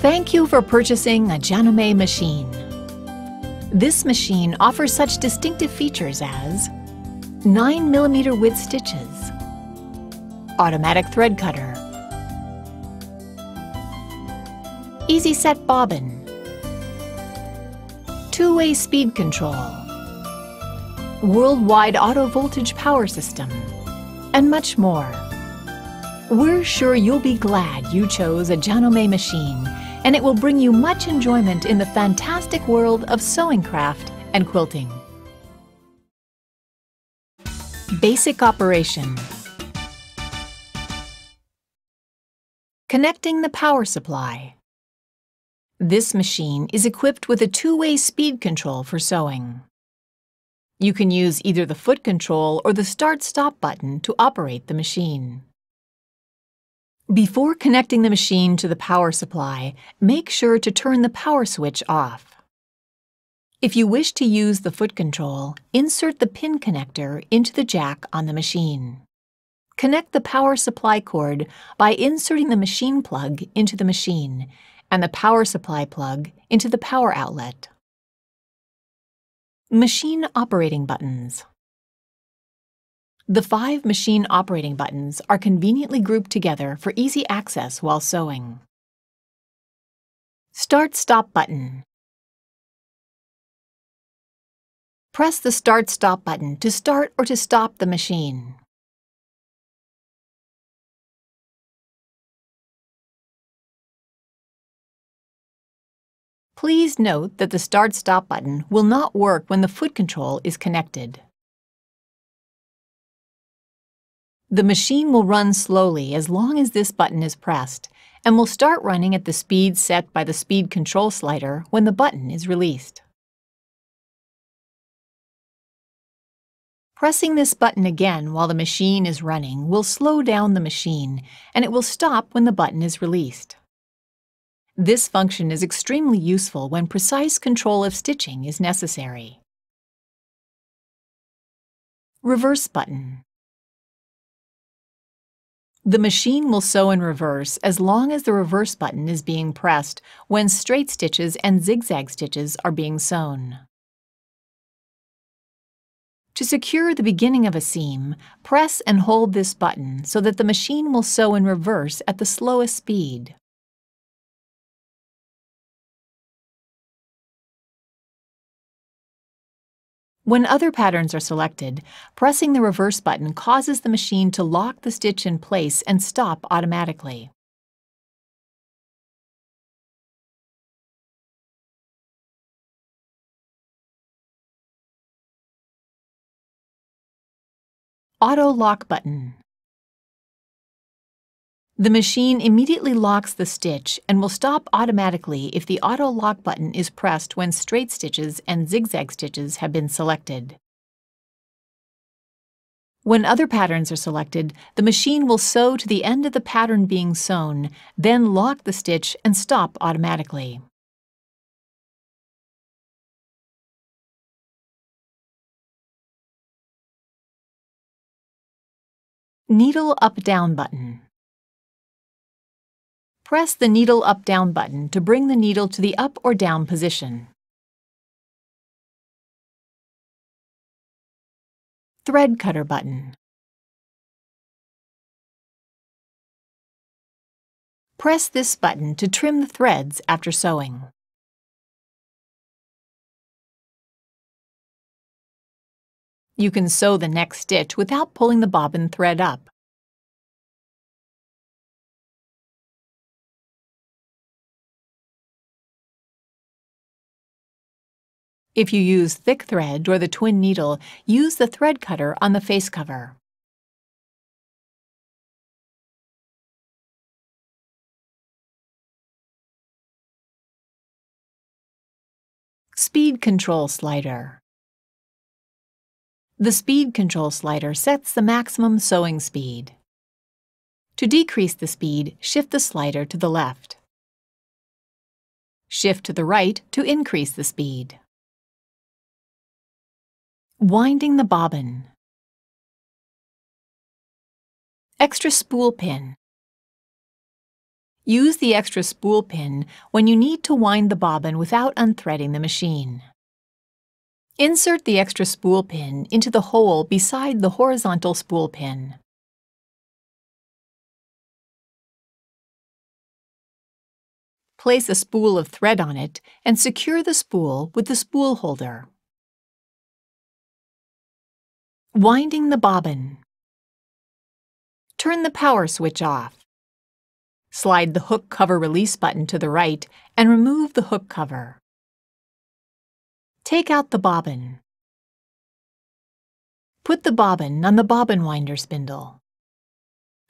Thank you for purchasing a Janome machine. This machine offers such distinctive features as 9mm width stitches, automatic thread cutter, easy set bobbin, two-way speed control, worldwide auto voltage power system, and much more. We're sure you'll be glad you chose a Janome machine, and it will bring you much enjoyment in the fantastic world of sewing craft and quilting. Basic operation. Connecting the power supply. This machine is equipped with a two-way speed control for sewing. You can use either the foot control or the start-stop button to operate the machine. Before connecting the machine to the power supply, make sure to turn the power switch off. If you wish to use the foot control, insert the pin connector into the jack on the machine. Connect the power supply cord by inserting the machine plug into the machine and the power supply plug into the power outlet. Machine operating buttons. The 5 machine operating buttons are conveniently grouped together for easy access while sewing. Start-Stop button. Press the Start-Stop button to start or to stop the machine. Please note that the Start-Stop button will not work when the foot control is connected. The machine will run slowly as long as this button is pressed, and will start running at the speed set by the speed control slider when the button is released. Pressing this button again while the machine is running will slow down the machine, and it will stop when the button is released. This function is extremely useful when precise control of stitching is necessary. Reverse button. The machine will sew in reverse as long as the reverse button is being pressed when straight stitches and zigzag stitches are being sewn. To secure the beginning of a seam, press and hold this button so that the machine will sew in reverse at the slowest speed. When other patterns are selected, pressing the reverse button causes the machine to lock the stitch in place and stop automatically. Auto lock button. The machine immediately locks the stitch and will stop automatically if the auto lock button is pressed when straight stitches and zigzag stitches have been selected. When other patterns are selected, the machine will sew to the end of the pattern being sewn, then lock the stitch and stop automatically. Needle up-down button. Press the needle up-down button to bring the needle to the up or down position. Thread cutter button. Press this button to trim the threads after sewing. You can sew the next stitch without pulling the bobbin thread up. If you use thick thread or the twin needle, use the thread cutter on the face cover. Speed control slider. The speed control slider sets the maximum sewing speed. To decrease the speed, shift the slider to the left. Shift to the right to increase the speed. Winding the bobbin. Extra spool pin. Use the extra spool pin when you need to wind the bobbin without unthreading the machine. Insert the extra spool pin into the hole beside the horizontal spool pin. Place a spool of thread on it and secure the spool with the spool holder. Winding the bobbin. Turn the power switch off. Slide the hook cover release button to the right and remove the hook cover. Take out the bobbin. Put the bobbin on the bobbin winder spindle.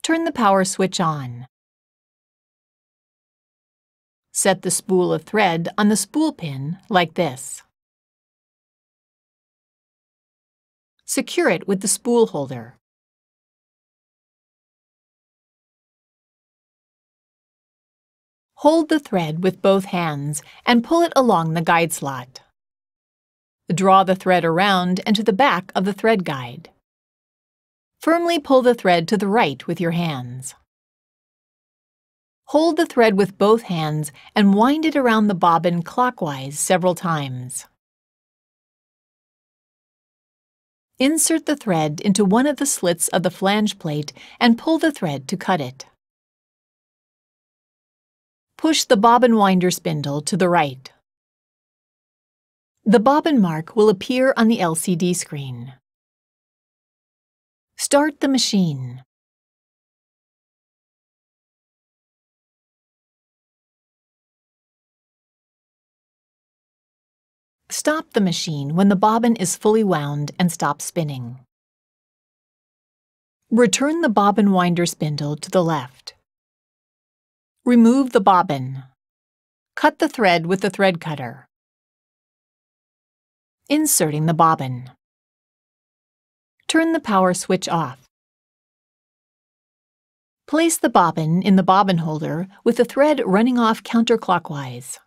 Turn the power switch on. Set the spool of thread on the spool pin like this. Secure it with the spool holder. Hold the thread with both hands and pull it along the guide slot. Draw the thread around and to the back of the thread guide. Firmly pull the thread to the right with your hands. Hold the thread with both hands and wind it around the bobbin clockwise several times. Insert the thread into one of the slits of the flange plate and pull the thread to cut it. Push the bobbin winder spindle to the right. The bobbin mark will appear on the LCD screen. Start the machine. Stop the machine when the bobbin is fully wound and stops spinning. Return the bobbin winder spindle to the left. Remove the bobbin. Cut the thread with the thread cutter. Inserting the bobbin. Turn the power switch off. Place the bobbin in the bobbin holder with the thread running off counterclockwise.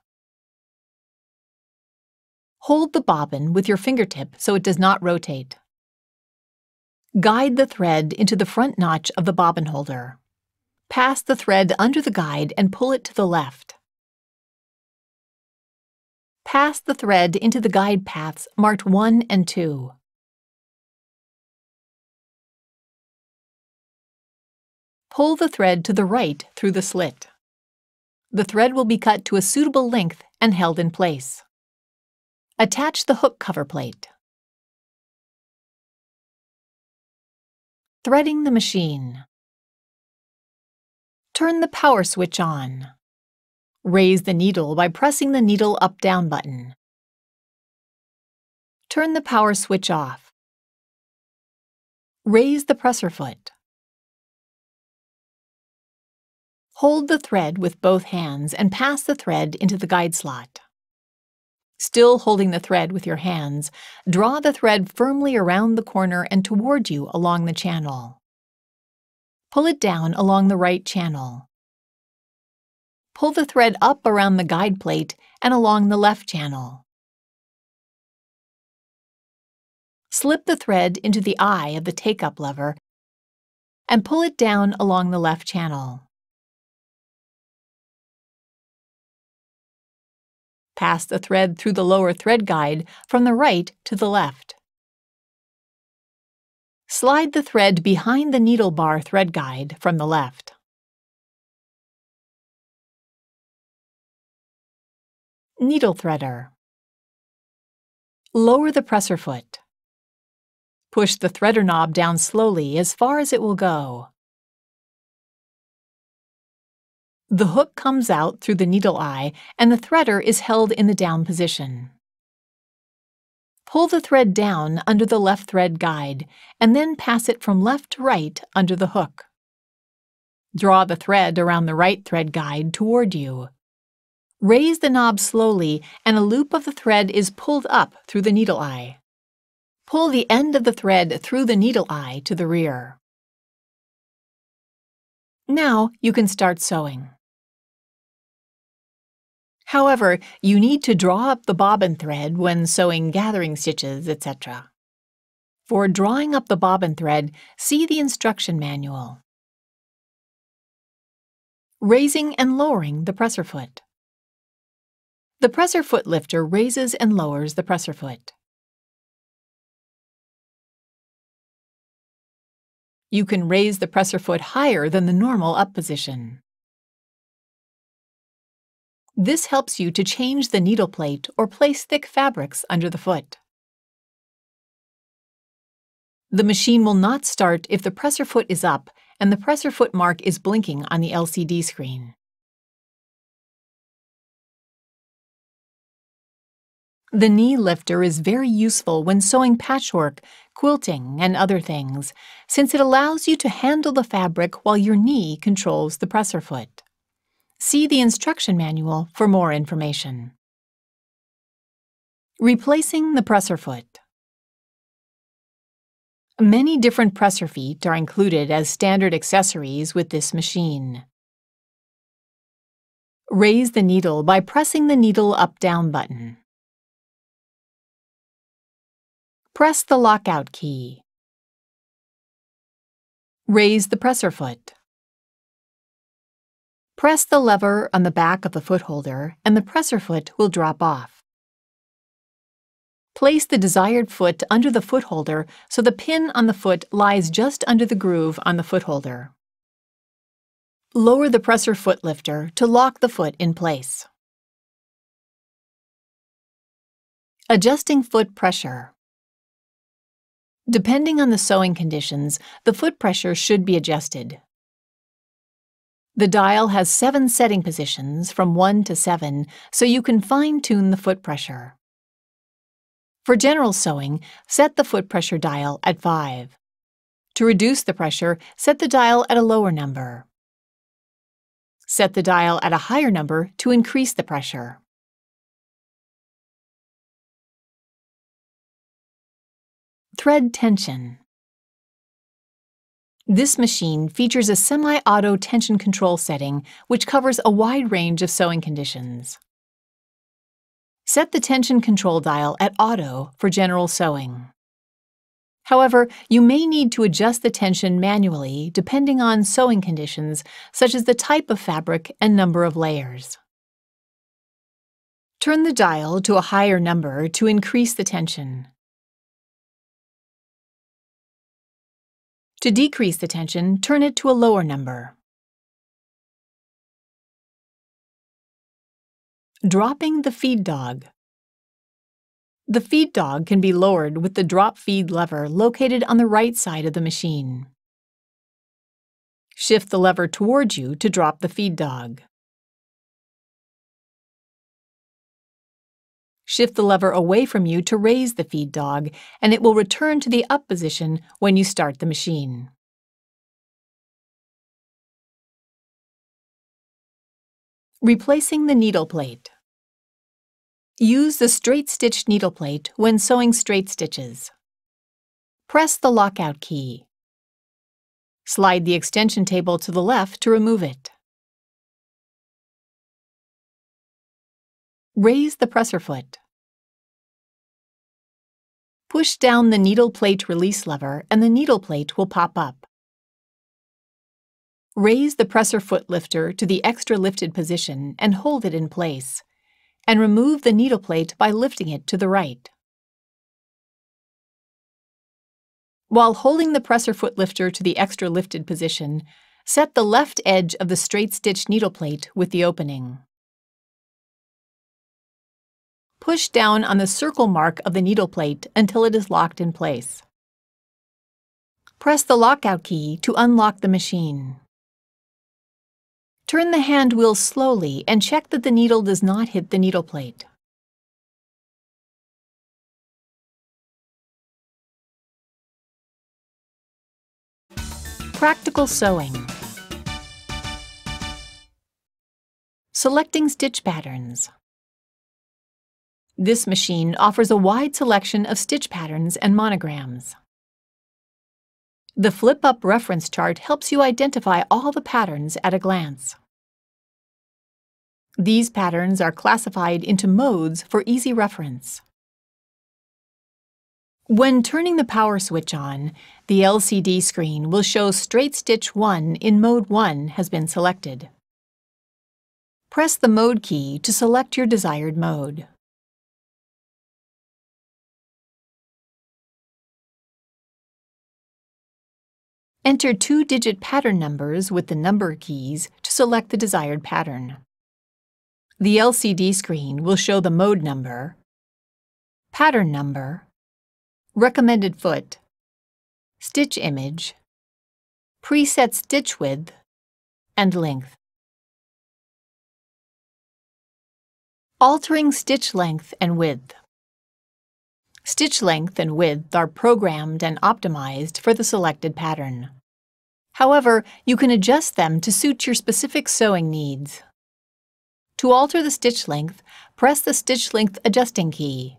Hold the bobbin with your fingertip so it does not rotate. Guide the thread into the front notch of the bobbin holder. Pass the thread under the guide and pull it to the left. Pass the thread into the guide paths marked 1 and 2. Pull the thread to the right through the slit. The thread will be cut to a suitable length and held in place. Attach the hook cover plate. Threading the machine. Turn the power switch on. Raise the needle by pressing the needle up-down button. Turn the power switch off. Raise the presser foot. Hold the thread with both hands and pass the thread into the guide slot. Still holding the thread with your hands, draw the thread firmly around the corner and toward you along the channel. Pull it down along the right channel. Pull the thread up around the guide plate and along the left channel. Slip the thread into the eye of the take-up lever and pull it down along the left channel. Pass the thread through the lower thread guide from the right to the left. Slide the thread behind the needle bar thread guide from the left. Needle threader. Lower the presser foot. Push the threader knob down slowly as far as it will go. The hook comes out through the needle eye and the threader is held in the down position. Pull the thread down under the left thread guide and then pass it from left to right under the hook. Draw the thread around the right thread guide toward you. Raise the knob slowly and a loop of the thread is pulled up through the needle eye. Pull the end of the thread through the needle eye to the rear. Now you can start sewing. However, you need to draw up the bobbin thread when sewing gathering stitches, etc. For drawing up the bobbin thread, see the instruction manual. Raising and lowering the presser foot. The presser foot lifter raises and lowers the presser foot. You can raise the presser foot higher than the normal up position. This helps you to change the needle plate or place thick fabrics under the foot. The machine will not start if the presser foot is up and the presser foot mark is blinking on the LCD screen. The knee lifter is very useful when sewing patchwork, quilting, and other things, since it allows you to handle the fabric while your knee controls the presser foot. See the instruction manual for more information. Replacing the presser foot. Many different presser feet are included as standard accessories with this machine. Raise the needle by pressing the needle up-down button. Press the lockout key. Raise the presser foot. Press the lever on the back of the foot holder and the presser foot will drop off. Place the desired foot under the foot holder so the pin on the foot lies just under the groove on the foot holder. Lower the presser foot lifter to lock the foot in place. Adjusting foot pressure. Depending on the sewing conditions, the foot pressure should be adjusted. The dial has 7 setting positions from 1 to 7, so you can fine-tune the foot pressure. For general sewing, set the foot pressure dial at 5. To reduce the pressure, set the dial at a lower number. Set the dial at a higher number to increase the pressure. Thread tension. This machine features a semi-auto tension control setting which covers a wide range of sewing conditions. Set the tension control dial at Auto for general sewing. However, you may need to adjust the tension manually depending on sewing conditions such as the type of fabric and number of layers. Turn the dial to a higher number to increase the tension. To decrease the tension, turn it to a lower number. Dropping the feed dog. The feed dog can be lowered with the drop feed lever located on the right side of the machine. Shift the lever towards you to drop the feed dog. Shift the lever away from you to raise the feed dog, and it will return to the up position when you start the machine. Replacing the needle plate. Use the straight-stitched needle plate when sewing straight stitches. Press the lockout key. Slide the extension table to the left to remove it. Raise the presser foot. Push down the needle plate release lever and the needle plate will pop up. Raise the presser foot lifter to the extra lifted position and hold it in place, and remove the needle plate by lifting it to the right. While holding the presser foot lifter to the extra lifted position, set the left edge of the straight-stitched needle plate with the opening. Push down on the circle mark of the needle plate until it is locked in place. Press the lockout key to unlock the machine. Turn the hand wheel slowly and check that the needle does not hit the needle plate. Practical sewing. Selecting stitch patterns. This machine offers a wide selection of stitch patterns and monograms. The flip-up reference chart helps you identify all the patterns at a glance. These patterns are classified into modes for easy reference. When turning the power switch on, the LCD screen will show Straight Stitch 1 in Mode 1 has been selected. Press the Mode key to select your desired mode. Enter 2-digit pattern numbers with the number keys to select the desired pattern. The LCD screen will show the mode number, pattern number, recommended foot, stitch image, preset stitch width, and length. Altering stitch length and width. Stitch length and width are programmed and optimized for the selected pattern. However, you can adjust them to suit your specific sewing needs. To alter the stitch length, press the stitch length adjusting key.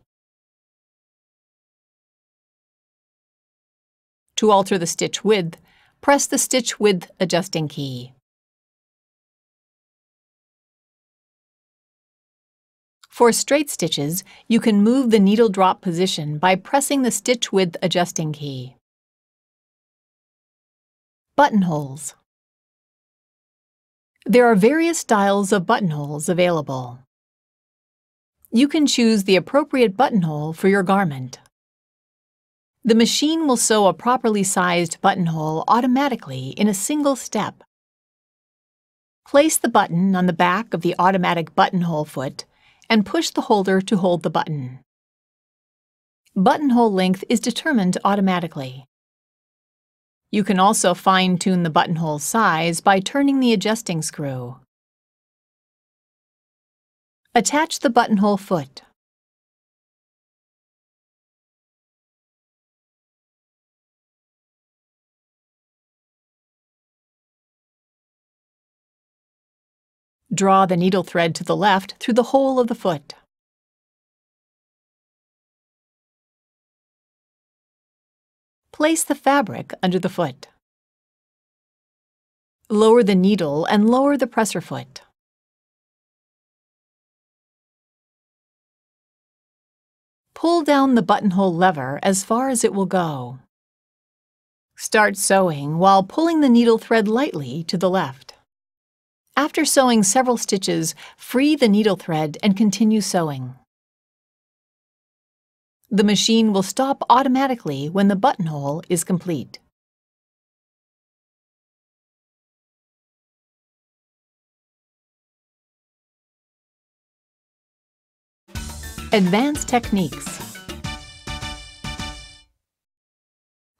To alter the stitch width, press the stitch width adjusting key. For straight stitches, you can move the needle drop position by pressing the stitch width adjusting key. Buttonholes. There are various styles of buttonholes available. You can choose the appropriate buttonhole for your garment. The machine will sew a properly sized buttonhole automatically in a single step. Place the button on the back of the automatic buttonhole foot and push the holder to hold the button. Buttonhole length is determined automatically. You can also fine-tune the buttonhole size by turning the adjusting screw. Attach the buttonhole foot. Draw the needle thread to the left through the hole of the foot. Place the fabric under the foot. Lower the needle and lower the presser foot. Pull down the buttonhole lever as far as it will go. Start sewing while pulling the needle thread lightly to the left. After sewing several stitches, free the needle thread and continue sewing. The machine will stop automatically when the buttonhole is complete. Advanced techniques.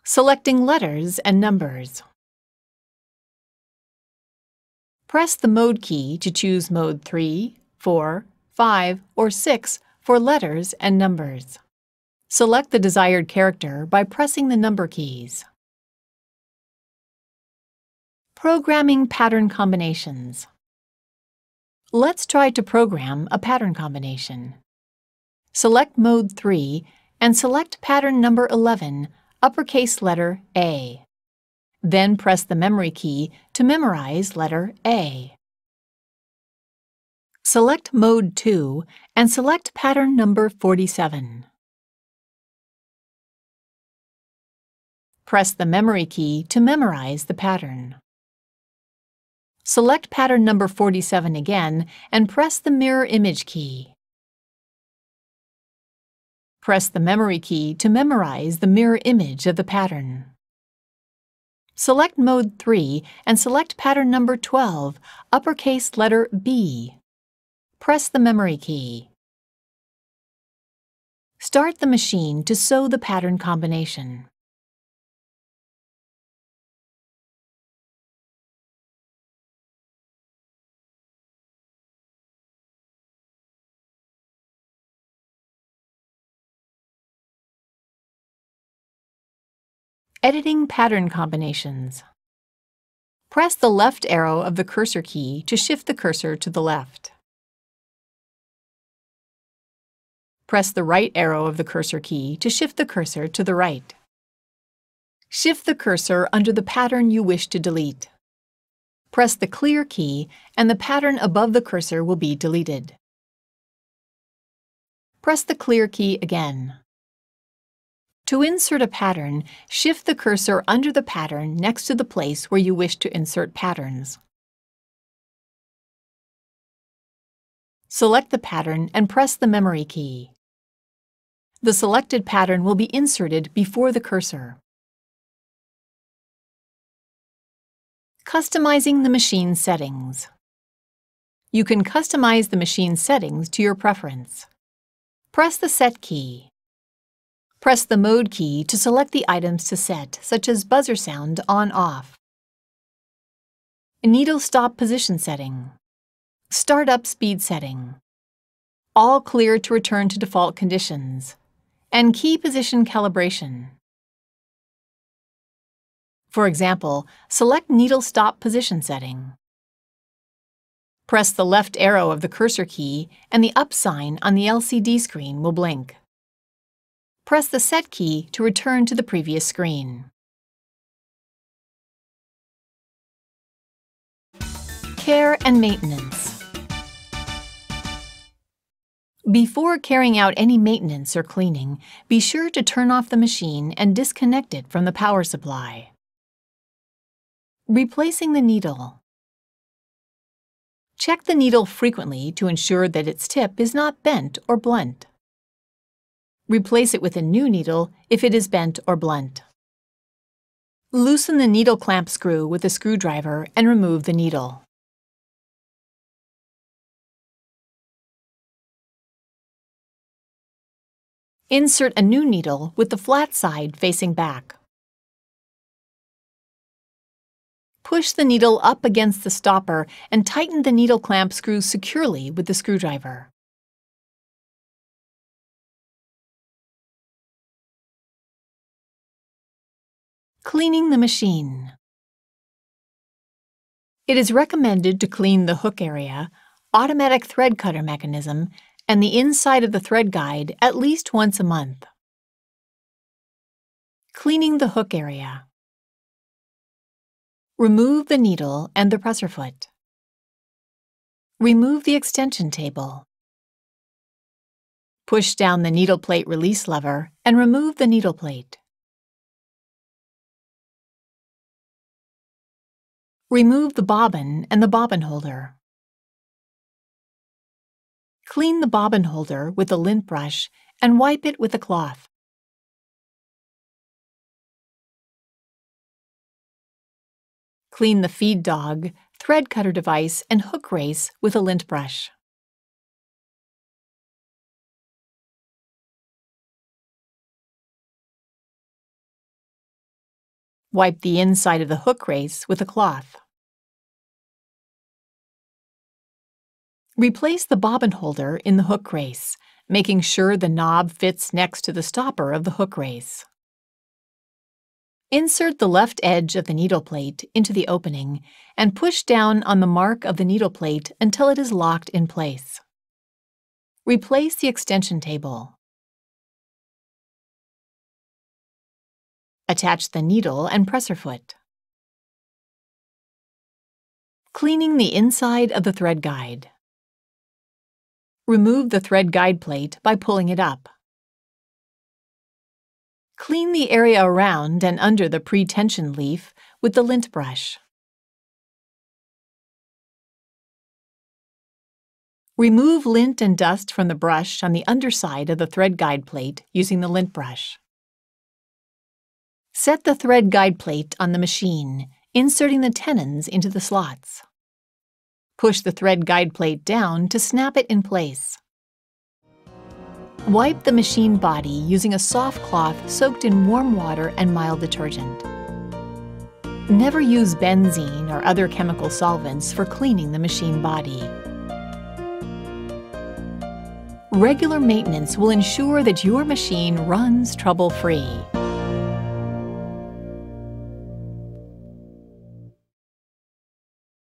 Selecting letters and numbers. Press the Mode key to choose Mode 3, 4, 5, or 6 for letters and numbers. Select the desired character by pressing the number keys. Programming pattern combinations. Let's try to program a pattern combination. Select Mode 3 and select pattern number 11, uppercase letter A. Then press the memory key to memorize letter A. Select Mode 2 and select pattern number 47. Press the memory key to memorize the pattern. Select pattern number 47 again and press the mirror image key. Press the memory key to memorize the mirror image of the pattern. Select Mode 3 and select pattern number 12, uppercase letter B. Press the memory key. Start the machine to sew the pattern combination. Editing pattern combinations. Press the left arrow of the cursor key to shift the cursor to the left. Press the right arrow of the cursor key to shift the cursor to the right. Shift the cursor under the pattern you wish to delete. Press the Clear key and the pattern above the cursor will be deleted. Press the Clear key again. To insert a pattern, shift the cursor under the pattern next to the place where you wish to insert patterns. Select the pattern and press the memory key. The selected pattern will be inserted before the cursor. Customizing the machine settings. You can customize the machine settings to your preference. Press the Set key. Press the Mode key to select the items to set, such as buzzer sound on/off. Needle stop position setting. Startup speed setting. All clear to return to default conditions. And key position calibration. For example, select needle stop position setting. Press the left arrow of the cursor key and the up sign on the LCD screen will blink. Press the Set key to return to the previous screen. Care and maintenance. Before carrying out any maintenance or cleaning, be sure to turn off the machine and disconnect it from the power supply. Replacing the needle. Check the needle frequently to ensure that its tip is not bent or blunt. Replace it with a new needle if it is bent or blunt. Loosen the needle clamp screw with a screwdriver and remove the needle. Insert a new needle with the flat side facing back. Push the needle up against the stopper and tighten the needle clamp screw securely with the screwdriver. Cleaning the machine. It is recommended to clean the hook area, automatic thread cutter mechanism, and the inside of the thread guide at least once a month. Cleaning the hook area. Remove the needle and the presser foot. Remove the extension table. Push down the needle plate release lever and remove the needle plate. Remove the bobbin and the bobbin holder. Clean the bobbin holder with a lint brush and wipe it with a cloth. Clean the feed dog, thread cutter device, and hook race with a lint brush. Wipe the inside of the hook race with a cloth. Replace the bobbin holder in the hook race, making sure the knob fits next to the stopper of the hook race. Insert the left edge of the needle plate into the opening and push down on the mark of the needle plate until it is locked in place. Replace the extension table. Attach the needle and presser foot. Cleaning the inside of the thread guide. Remove the thread guide plate by pulling it up. Clean the area around and under the pre-tension leaf with the lint brush. Remove lint and dust from the brush on the underside of the thread guide plate using the lint brush. Set the thread guide plate on the machine, inserting the tenons into the slots. Push the thread guide plate down to snap it in place. Wipe the machine body using a soft cloth soaked in warm water and mild detergent. Never use benzene or other chemical solvents for cleaning the machine body. Regular maintenance will ensure that your machine runs trouble-free.